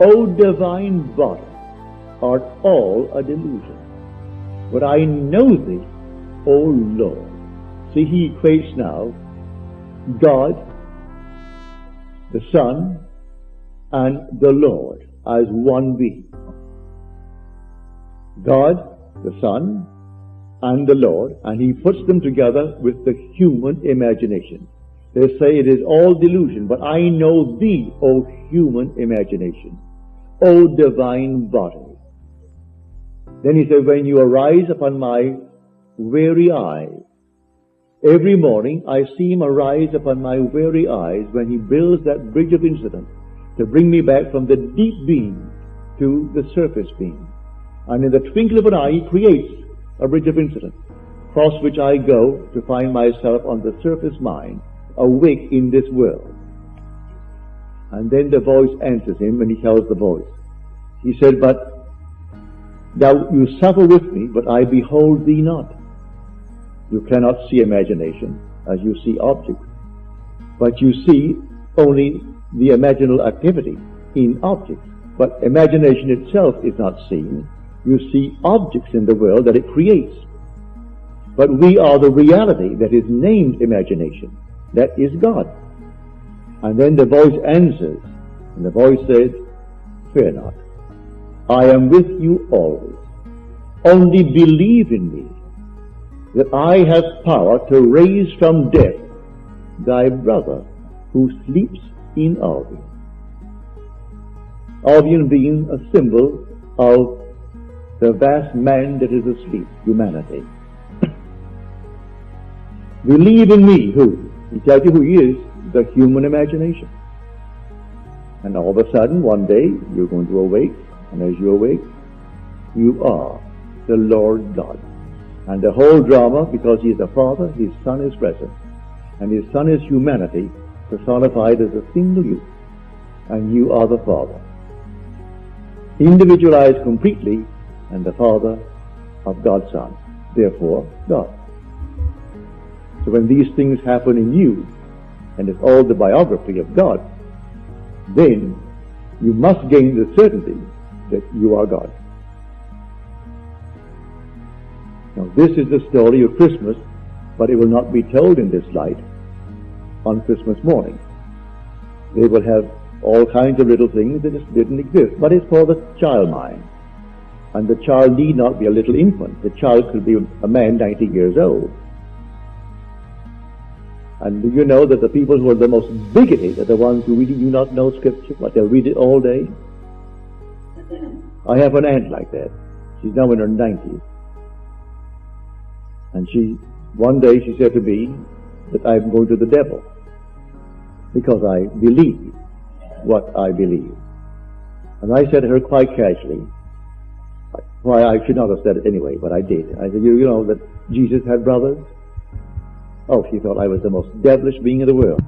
O divine body, art all a delusion. But I know thee, O Lord. See, he equates now God, the Son, and the Lord as one being. God, the Son, and the Lord, and he puts them together with the human imagination. They say it is all delusion, but I know thee, O human imagination, O divine body. Then he said, when you arise upon my weary eyes, every morning I see him arise upon my weary eyes when he builds that bridge of incident to bring me back from the deep being to the surface being. And in the twinkle of an eye, he creates a bridge of incident, across which I go to find myself on the surface mind, awake in this world. And then the voice answers him, and he tells the voice. He said, but thou you suffer with me, but I behold thee not. You cannot see imagination as you see objects, but you see only the imaginal activity in objects. But imagination itself is not seen. You see objects in the world that it creates. But we are the reality that is named imagination. That is God. And then the voice answers, and the voice says, fear not. I am with you always. Only believe in me, that I have power to raise from death thy brother who sleeps in Albion. Albion being a symbol of the vast man that is asleep, humanity. Believe in me, who? He tells you who he is, the human imagination. And all of a sudden, one day, you're going to awake, and as you awake, you are the Lord God. And the whole drama, because he is the Father, his Son is present. And his Son is humanity, personified as a single you. And you are the Father. Individualized completely, and the Father of God's Son. Therefore, God. So when these things happen in you, and it's all the biography of God, then you must gain the certainty that you are God. Now this is the story of Christmas, but it will not be told in this light on Christmas morning. They will have all kinds of little things that just didn't exist, but it's for the child mind. And the child need not be a little infant. The child could be a man 90 years old. And do you know that the people who are the most bigoted are the ones who really do not know Scripture, but they'll read it all day? I have an aunt like that. She's now in her 90s. And one day she said to me that I'm going to the devil because I believe what I believe. And I said to her quite casually, why, I should not have said it anyway, but I did. I said, you know that Jesus had brothers? Oh, she thought I was the most devilish being in the world.